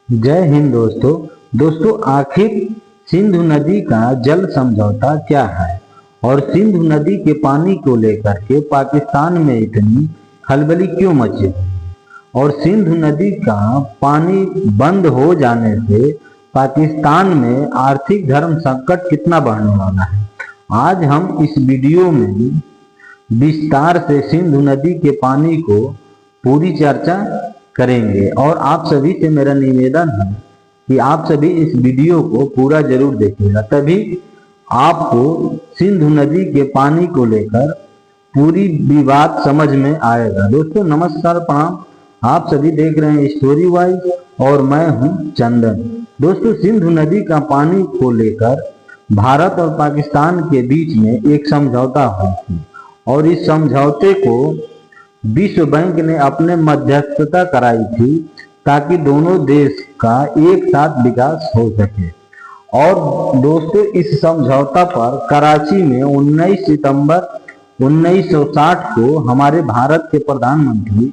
जय हिंद दोस्तों आखिर सिंधु नदी का जल समझौता क्या है और सिंधु नदी के पानी को लेकर के पाकिस्तान में इतनी खलबली क्यों मची और सिंधु नदी का पानी बंद हो जाने से पाकिस्तान में आर्थिक धर्म संकट कितना बढ़ने वाला है। आज हम इस वीडियो में विस्तार से सिंधु नदी के पानी को पूरी चर्चा करेंगे और आप सभी से मेरा निवेदन है कि आप सभी इस वीडियो को पूरा जरूर देखिएगा, तभी आपको सिंधु नदी के पानी को लेकर पूरी विवाद समझ में आएगा। दोस्तों नमस्कार प्रणाम, आप सभी देख रहे हैं स्टोरी वाइज और मैं हूं चंदन। दोस्तों सिंधु नदी का पानी को लेकर भारत और पाकिस्तान के बीच में एक समझौता हुआ थी और इस समझौते को विश्व बैंक ने अपने मध्यस्थता कराई थी ताकि दोनों देश का एक साथ विकास हो सके। और दोस्तों इस समझौता पर कराची में 19 सितंबर 1960 को हमारे भारत के प्रधानमंत्री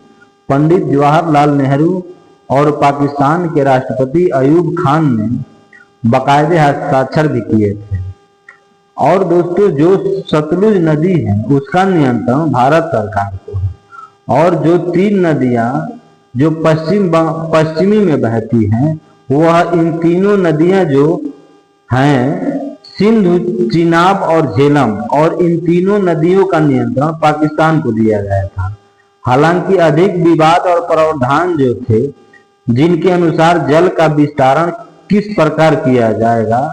पंडित जवाहरलाल नेहरू और पाकिस्तान के राष्ट्रपति अयूब खान ने बाकायदे हस्ताक्षर भी किए थे। और दोस्तों जो सतलुज नदी है उसका नियंत्रण भारत सरकार को है और जो 3 नदियां जो पश्चिमी में बहती हैं वह इन तीनों नदियां जो हैं सिंधु, चिनाब और झेलम, और इन तीनों नदियों का नियंत्रण पाकिस्तान को दिया गया था। हालांकि अधिक विवाद और प्रावधान जो थे जिनके अनुसार जल का विस्तारण किस प्रकार किया जाएगा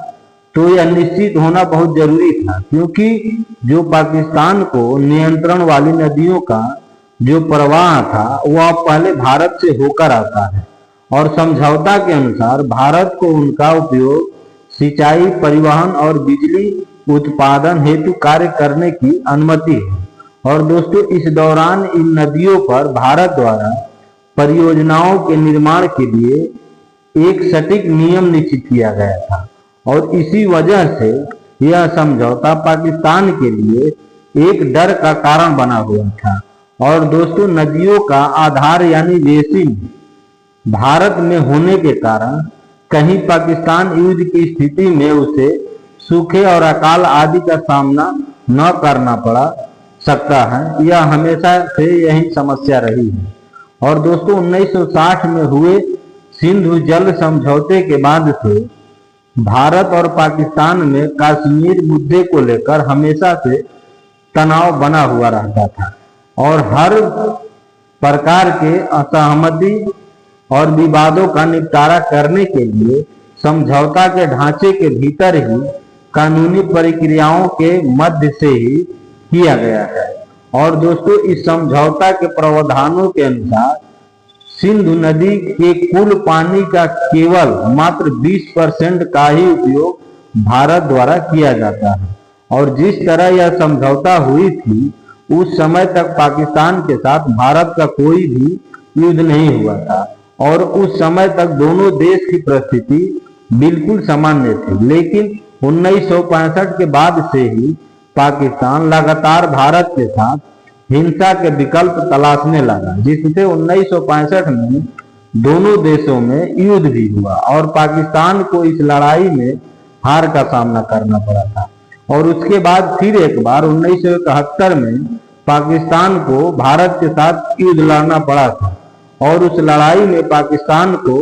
तो यह निश्चित होना बहुत जरूरी था, क्योंकि जो पाकिस्तान को नियंत्रण वाली नदियों का जो प्रवाह था वह पहले भारत से होकर आता है और समझौता के अनुसार भारत को उनका उपयोग सिंचाई, परिवहन और बिजली उत्पादन हेतु कार्य करने की अनुमति है। और दोस्तों इस दौरान इन नदियों पर भारत द्वारा परियोजनाओं के निर्माण के लिए एक सटीक नियम निश्चित किया गया था और इसी वजह से यह समझौता पाकिस्तान के लिए एक डर का कारण बना हुआ था। और दोस्तों नदियों का आधार यानी बेसिन भारत में होने के कारण कहीं पाकिस्तान युद्ध की स्थिति में उसे सूखे और अकाल आदि का सामना न करना पड़ा सकता है, यह हमेशा से यही समस्या रही है। और दोस्तों 1960 में हुए सिंधु जल समझौते के बाद से भारत और पाकिस्तान में कश्मीर मुद्दे को लेकर हमेशा से तनाव बना हुआ रहता था और हर प्रकार के असहमति और विवादों का निपटारा करने के लिए समझौता के ढांचे के भीतर ही कानूनी प्रक्रियाओं के मध्य से ही किया गया है। और दोस्तों इस समझौता के प्रावधानों के अनुसार सिंधु नदी के कुल पानी का केवल मात्र 20% का ही उपयोग भारत द्वारा किया जाता है। और जिस तरह यह समझौता हुई थी उस समय तक पाकिस्तान के साथ भारत का कोई भी युद्ध नहीं हुआ था और उस समय तक दोनों देश की परिस्थिति बिल्कुल सामान्य थी। लेकिन 1965 के बाद से ही पाकिस्तान लगातार भारत के साथ हिंसा के विकल्प तलाशने लगा, जिससे 1965 में दोनों देशों में युद्ध भी हुआ और पाकिस्तान को इस लड़ाई में हार का सामना करना पड़ा था। और उसके बाद फिर एक बार 1971 में पाकिस्तान को भारत के साथ युद्ध लड़ना पड़ा था और उस लड़ाई में पाकिस्तान को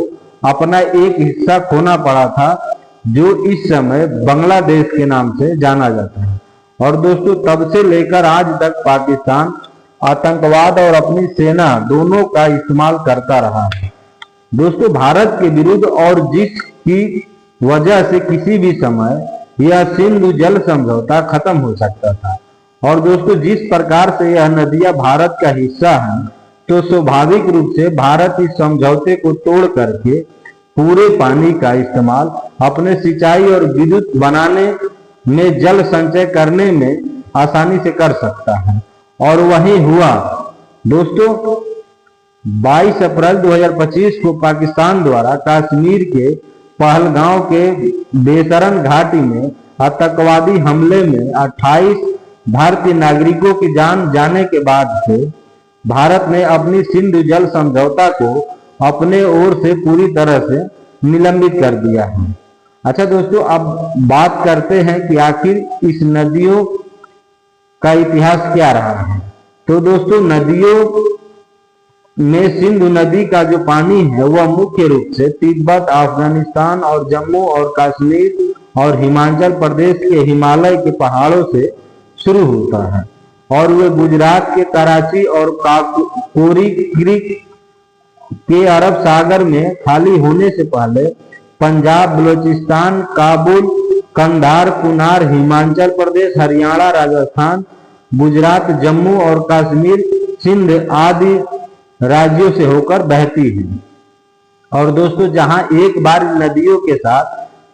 अपना एक हिस्सा खोना पड़ा था जो इस समय बांग्लादेश के नाम से जाना जाता है। और दोस्तों तब से लेकर आज तक पाकिस्तान आतंकवाद और अपनी सेना दोनों का इस्तेमाल करता रहा है। दोस्तों भारत के विरुद्ध और जिसकी वजह से किसी भी समय यह सिंधु जल समझौता खत्म हो सकता था। और दोस्तों जिस प्रकार से यह नदियां भारत का हिस्सा हैं तो स्वाभाविक रूप से भारत इस समझौते को तोड़ करके पूरे पानी का इस्तेमाल अपने सिंचाई और विद्युत बनाने में, जल संचय करने में आसानी से कर सकता है। और वही हुआ दोस्तों 22 अप्रैल 2025 को पाकिस्तान द्वारा कश्मीर के पहलगांव के बेसरन घाटी में आतंकवादी हमले में 28 भारतीय नागरिकों की जान जाने के बाद से भारत ने अपनी सिंधु जल समझौता को अपने ओर से पूरी तरह से निलंबित कर दिया है। अच्छा दोस्तों, अब बात करते हैं कि आखिर इस नदियों का इतिहास क्या रहा है। तो दोस्तों, नदियों में सिंधु नदी का जो पानी है वह मुख्य रूप से तिब्बत, अफगानिस्तान और जम्मू और कश्मीर और हिमाचल प्रदेश के हिमालय के पहाड़ों से शुरू होता है और वे गुजरात के कराची और कोरी क्रीक के अरब सागर में खाली होने से पहले पंजाब, बलूचिस्तान, काबुल, कंधार, कुनार, हिमाचल प्रदेश, हरियाणा, राजस्थान, गुजरात, जम्मू और कश्मीर, सिंध आदि राज्यों से होकर बहती है। और दोस्तों, जहां एक बार नदियों के साथ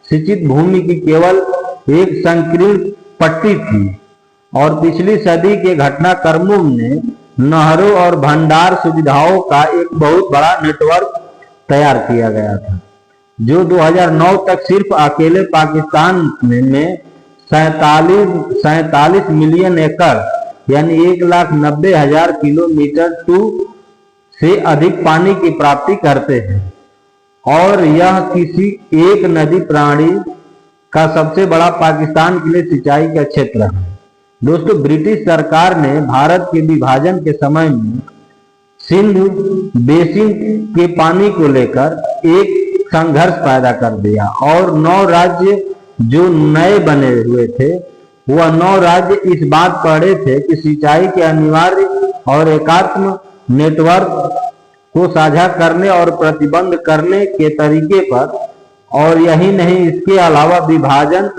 सिंचित भूमि की केवल एक संकीर्ण पट्टी थी और पिछली सदी के घटनाक्रमों में नहरों और भंडार सुविधाओं का एक बहुत बड़ा नेटवर्क तैयार किया गया था, जो 2009 तक सिर्फ अकेले पाकिस्तान में 47 मिलियन एकड़ यानी 1,90,000 किलोमीटर से अधिक पानी की प्राप्ति करते हैं। और यह किसी एक नदी प्रणाली का सबसे बड़ा पाकिस्तान के लिए सिंचाई का क्षेत्र है। दोस्तों, ब्रिटिश सरकार ने भारत के विभाजन के समय में सिंधु बेसिन के पानी को लेकर एक संघर्ष पैदा कर दिया और 9 राज्य जो नए बने हुए थे वह 9 राज्य इस बात पर अड़े थे कि सिंचाई के अनिवार्य और एकात्म नेटवर्क को साझा करने और प्रतिबंध करने के तरीके पर। और यही नहीं, इसके अलावा विभाजन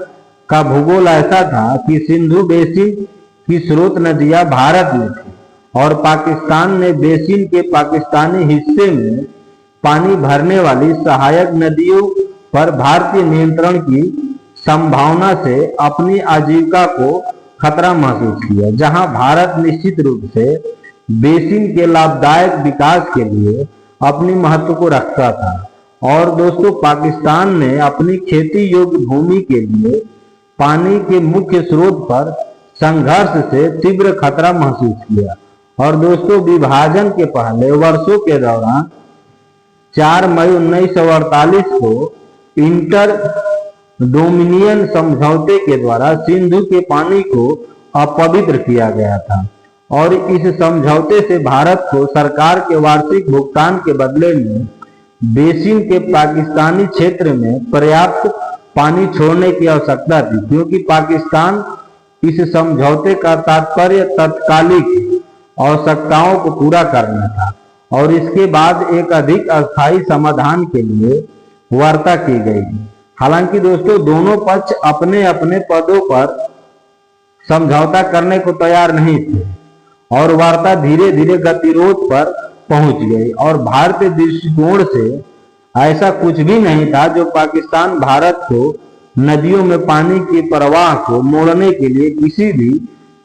का भूगोल ऐसा था कि सिंधु बेसिन की स्रोत नदियां भारत में थी और पाकिस्तान ने बेसिन के पाकिस्तानी हिस्से में पानी भरने वाली सहायक नदियों पर भारतीय नियंत्रण की संभावना से अपनी आजीविका को खतरा महसूस किया, जहां भारत निश्चित रूप से बेसिन के लाभदायक विकास के लिए अपनी महत्व को रखता था। और दोस्तों, पाकिस्तान ने अपनी खेती योग्य भूमि के लिए पानी के मुख्य स्रोत पर संघर्ष से तीव्र खतरा महसूस किया। और दोस्तों, विभाजन के पहले वर्षों के दौरान 4 मई 1948 को इंटर डोमिनियन समझौते के द्वारा सिंधु के पानी को अपवित्र किया गया था और इस समझौते से भारत को सरकार के वार्षिक भुगतान के बदले में बेसिन के पाकिस्तानी क्षेत्र में पर्याप्त पानी छोड़ने की आवश्यकता थी, क्योंकि पाकिस्तान इस समझौते का तात्पर्य तात्कालिक आवश्यकताओं को पूरा करना था और इसके बाद एक अधिक अस्थायी समाधान के लिए वार्ता की गई। हालांकि दोस्तों, दोनों पक्ष अपने अपने पदों पर समझौता करने को तैयार नहीं थे और वार्ता धीरे धीरे गतिरोध पर पहुंच गई। और भारतीय दृष्टिकोण से ऐसा कुछ भी नहीं था जो पाकिस्तान भारत को नदियों में पानी के प्रवाह को मोड़ने के लिए किसी भी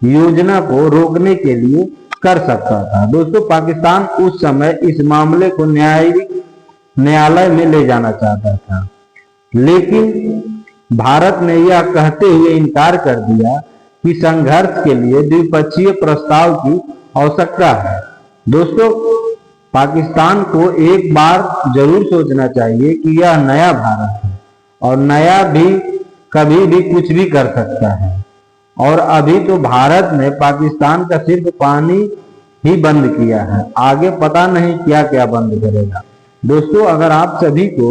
योजना को रोकने के लिए कर सकता था। दोस्तों, पाकिस्तान उस समय इस मामले को न्यायालय में ले जाना चाहता था, लेकिन भारत ने यह कहते हुए इनकार कर दिया कि संघर्ष के लिए द्विपक्षीय प्रस्ताव की आवश्यकता है। दोस्तों, पाकिस्तान को एक बार जरूर सोचना चाहिए कि यह नया भारत है और नया भी कभी भी कुछ भी कर सकता है। और अभी तो भारत ने पाकिस्तान का सिर्फ पानी ही बंद किया है, आगे पता नहीं क्या क्या बंद करेगा। दोस्तों, अगर आप सभी को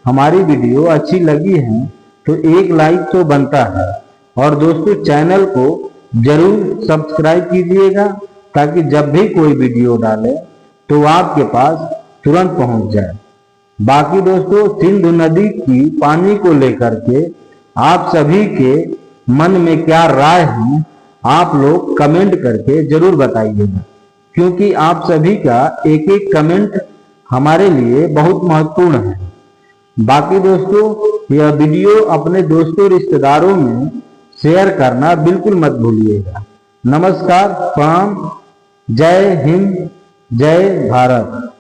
हमारी वीडियो अच्छी लगी है तो एक लाइक तो बनता है और दोस्तों, चैनल को जरूर सब्सक्राइब कीजिएगा ताकि जब भी कोई वीडियो डाले तो आपके पास तुरंत पहुंच जाए। बाकी दोस्तों, सिंधु नदी की पानी को लेकर के आप सभी के मन में क्या राय है, आप लोग कमेंट करके जरूर बताइएगा, क्योंकि आप सभी का एक एक कमेंट हमारे लिए बहुत महत्वपूर्ण है। बाकी दोस्तों, यह वीडियो अपने दोस्तों रिश्तेदारों में शेयर करना बिल्कुल मत भूलिएगा। नमस्कार, प्रणाम, जय हिंद, जय भारत।